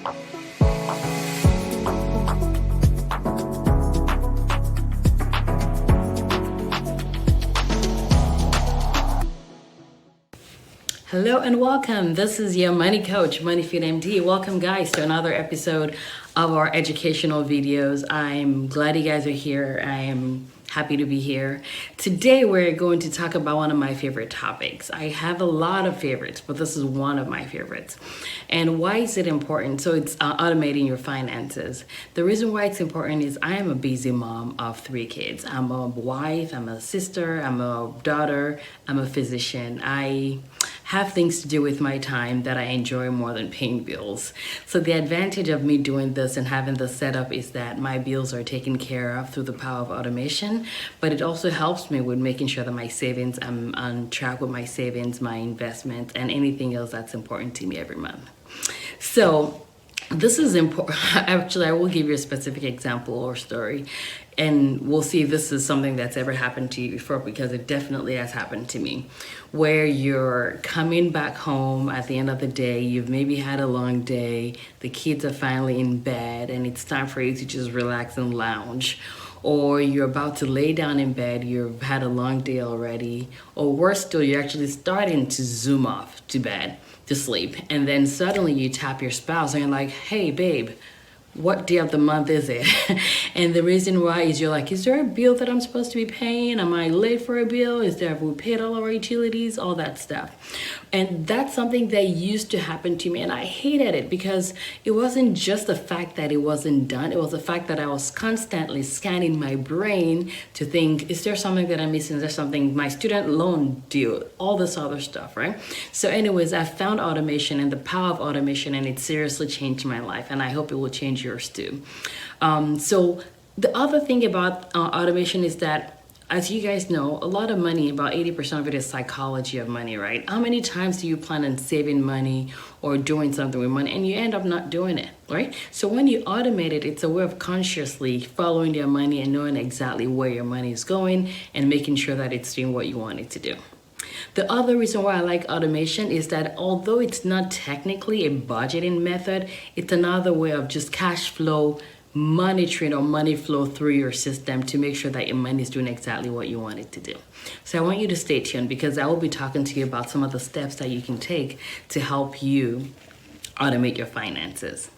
Hello and welcome. This is your money coach, MoneyFit MD. Welcome guys to another episode of our educational videos. I'm glad you guys are here. I am happy to be here. Today we're going to talk about one of my favorite topics. I have a lot of favorites, but this is one of my favorites. And why is it important? So it's automating your finances. The reason why it's important is I am a busy mom of 3 kids. I'm a wife, I'm a sister, I'm a daughter, I'm a physician. I have things to do with my time that I enjoy more than paying bills. So the advantage of me doing this and having this setup is that my bills are taken care of through the power of automation, but it also helps me with making sure that my savings, I'm on track with my savings, my investments, and anything else that's important to me every month. So this is important. Actually, I will give you a specific example or story, and we'll see if this is something that's ever happened to you before, because it definitely has happened to me, where you're coming back home at the end of the day, you've maybe had a long day, the kids are finally in bed, and it's time for you to just relax and lounge. Or you're about to lay down in bed, you've had a long day already, or worse still, you're actually starting to zoom off to bed to sleep, and then suddenly you tap your spouse and you're like, hey babe, what day of the month is it? And the reason why is you're like, is there a bill that I'm supposed to be paying? Am I late for a bill? Have we paid all our utilities? All that stuff. And that's something that used to happen to me, and I hated it because it wasn't just the fact that it wasn't done. It was the fact that I was constantly scanning my brain to think, is there something that I'm missing? Is there something, my student loan due? All this other stuff, right? So anyways, I found automation and the power of automation, and it seriously changed my life, and I hope it will change yours too. So the other thing about automation is that, as you guys know, a lot of money, about 80% of it is psychology of money, right? How many times do you plan on saving money or doing something with money and you end up not doing it, right? So when you automate it, it's a way of consciously following your money and knowing exactly where your money is going and making sure that it's doing what you want it to do. The other reason why I like automation is that although it's not technically a budgeting method, it's another way of just cash flow monitoring or money flow through your system to make sure that your money is doing exactly what you want it to do. So I want you to stay tuned, because I will be talking to you about some of the steps that you can take to help you automate your finances.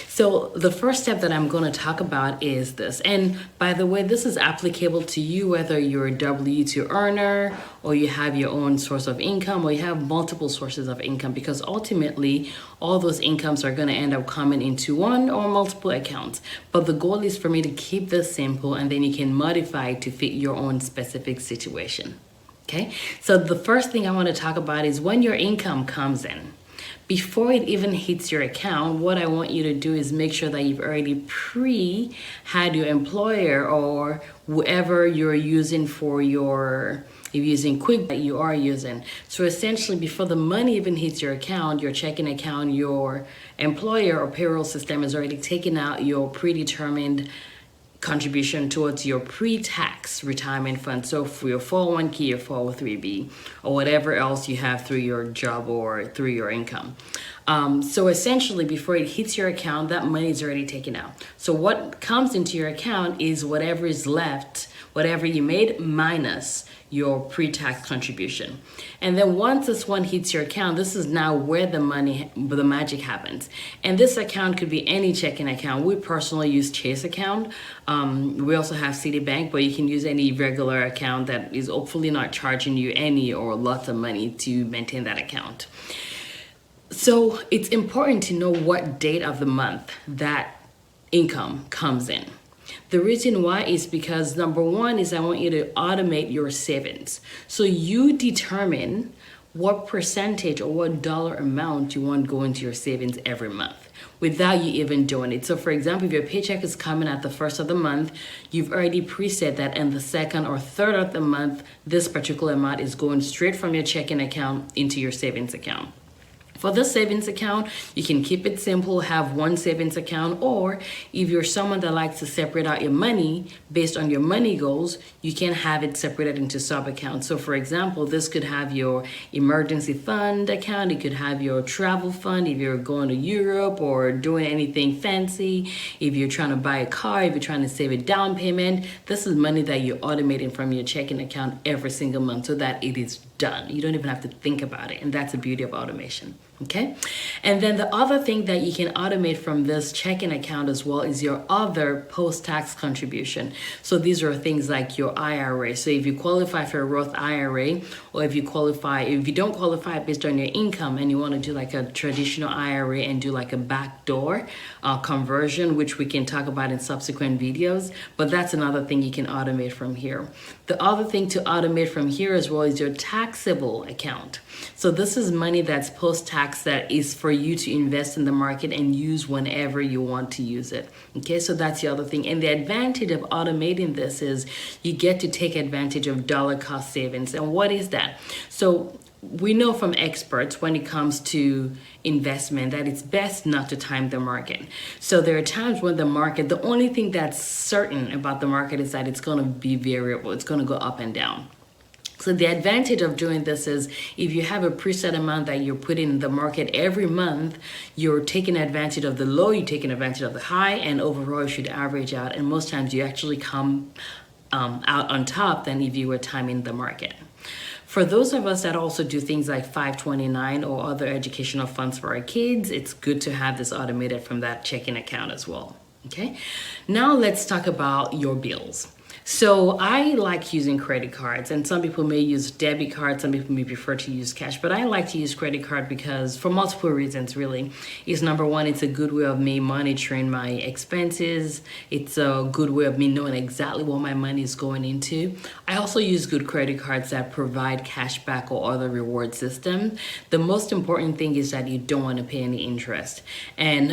So the first step that I'm going to talk about is this. And by the way, this is applicable to you whether you're a W-2 earner or you have your own source of income or you have multiple sources of income, because ultimately all those incomes are going to end up coming into one or multiple accounts. But the goal is for me to keep this simple, and then you can modify it to fit your own specific situation. Okay, so the first thing I want to talk about is when your income comes in. Before it even hits your account, what I want you to do is make sure that you've already had your employer or whoever you're using for your, if you're using Quick, that you are using. So essentially, before the money even hits your account, your checking account, your employer or payroll system is already taking out your predetermined contribution towards your pre-tax retirement fund. So for your 401k, your 403b, or whatever else you have through your job or through your income. So essentially, before it hits your account, that money is already taken out. So what comes into your account is whatever is left, whatever you made minus your pre-tax contribution. And then once this one hits your account, this is now where the magic happens. And this account could be any checking account. We personally use Chase account. We also have Citibank, but you can use any regular account that is hopefully not charging you any or lots of money to maintain that account. So it's important to know what date of the month that income comes in. The reason why is because number one is I want you to automate your savings. So you determine what percentage or what dollar amount you want to go into your savings every month without you even doing it. So for example, if your paycheck is coming at the first of the month, you've already preset that in the second or third of the month, this particular amount is going straight from your checking account into your savings account. For the savings account, you can keep it simple, have one savings account, or if you're someone that likes to separate out your money based on your money goals, you can have it separated into sub accounts. So for example, this could have your emergency fund account, it could have your travel fund if you're going to Europe or doing anything fancy, if you're trying to buy a car, if you're trying to save a down payment. This is money that you're automating from your checking account every single month so that it is done. You don't even have to think about it, and that's the beauty of automation. Okay, and then the other thing that you can automate from this checking account as well is your other post-tax contribution. So these are things like your IRA. So if you qualify for a Roth IRA, or if you don't qualify based on your income and you want to do like a traditional IRA and do like a backdoor conversion, which we can talk about in subsequent videos, but that's another thing you can automate from here. The other thing to automate from here as well is your taxable account. So this is money that's post-tax that is for you to invest in the market and use whenever you want to use it. Okay, so that's the other thing. And the advantage of automating this is you get to take advantage of dollar cost savings. And what is that? So we know from experts when it comes to investment that it's best not to time the market. So there are times when the only thing that's certain about the market is that it's going to be variable. It's going to go up and down. So the advantage of doing this is if you have a preset amount that you're putting in the market every month, you're taking advantage of the low, you're taking advantage of the high, and overall you should average out. And most times you actually come out on top than if you were timing the market. For those of us that also do things like 529 or other educational funds for our kids, it's good to have this automated from that checking account as well. Okay, now let's talk about your bills. So I like using credit cards, and some people may use debit cards, some people may prefer to use cash, but I like to use credit card because for multiple reasons really. Is number one, it's a good way of me monitoring my expenses. It's a good way of me knowing exactly what my money is going into. I also use good credit cards that provide cash back or other reward system. The most important thing is that you don't want to pay any interest. And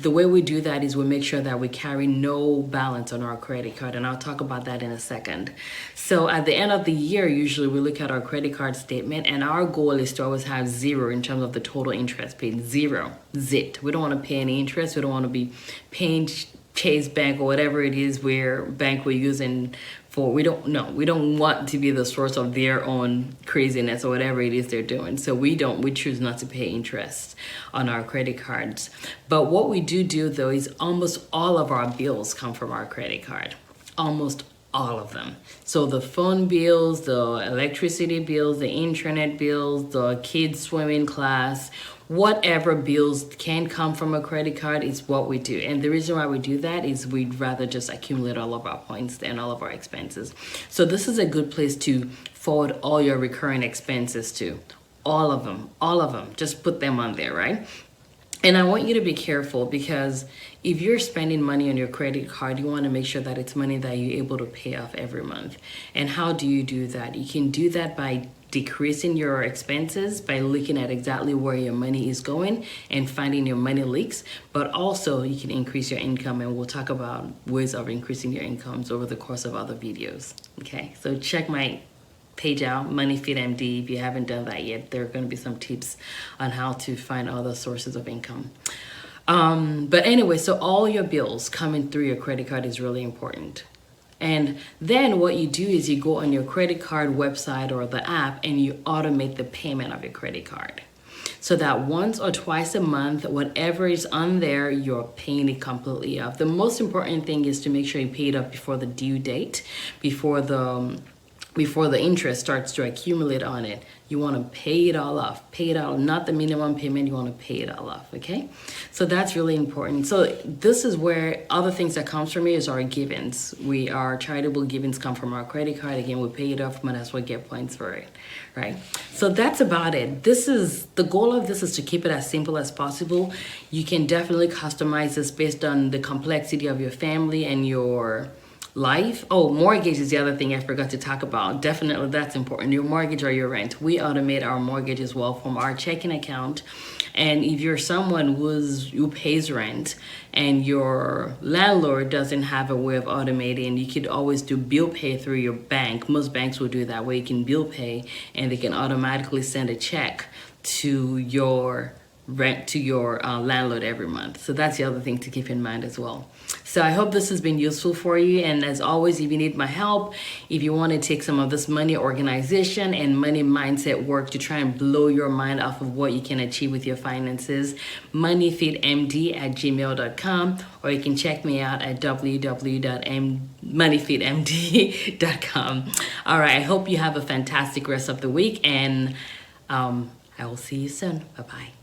the way we do that is we make sure that we carry no balance on our credit card, and I'll talk about that in a second. So at the end of the year, usually we look at our credit card statement, and our goal is to always have zero in terms of the total interest paid. Zero, zit. We don't want to pay any interest. We don't want to be paying Chase Bank or whatever it is bank we're using for. We don't want to be the source of their own craziness or whatever it is they're doing. So we choose not to pay interest on our credit cards. But what we do though is almost all of our bills come from our credit card. Almost all of them. So the phone bills, the electricity bills, the internet bills, the kids swimming class, whatever bills can come from a credit card is what we do. And the reason why we do that is we'd rather just accumulate all of our points and all of our expenses. So this is a good place to forward all your recurring expenses to. All of them. Just put them on there, right? And I want you to be careful because if you're spending money on your credit card, you want to make sure that it's money that you're able to pay off every month. And how do you do that? You can do that by decreasing your expenses, by looking at exactly where your money is going and finding your money leaks. But also you can increase your income, and we'll talk about ways of increasing your incomes over the course of other videos. Okay, so check my page out, MoneyFit MD. If you haven't done that yet, there are going to be some tips on how to find other sources of income. But anyway, so all your bills coming through your credit card is really important. And then what you do is you go on your credit card website or the app and you automate the payment of your credit card. So that once or twice a month, whatever is on there, you're paying it completely off. The most important thing is to make sure you pay it off before the due date, before the interest starts to accumulate on it. You want to pay it all off. Pay it all, not the minimum payment. You want to pay it all off, okay? So that's really important. So this is where other things that comes from me is our givens. Our charitable givens come from our credit card. Again, we pay it off, but that's what get points for it, right? So that's about it. The goal of this is to keep it as simple as possible. You can definitely customize this based on the complexity of your family and your life. Oh, mortgage is the other thing I forgot to talk about. Definitely that's important. Your mortgage or your rent. We automate our mortgage as well from our checking account. And if you're someone who pays rent and your landlord doesn't have a way of automating, you could always do bill pay through your bank. Most banks will do that, where you can bill pay and they can automatically send a check to your rent to your landlord every month. So that's the other thing to keep in mind as well. So I hope this has been useful for you. And as always, if you need my help, if you want to take some of this money organization and money mindset work to try and blow your mind off of what you can achieve with your finances, moneyfitmd@gmail.com, or you can check me out at www.moneyfitmd.com. All right, I hope you have a fantastic rest of the week, and I will see you soon. Bye-bye.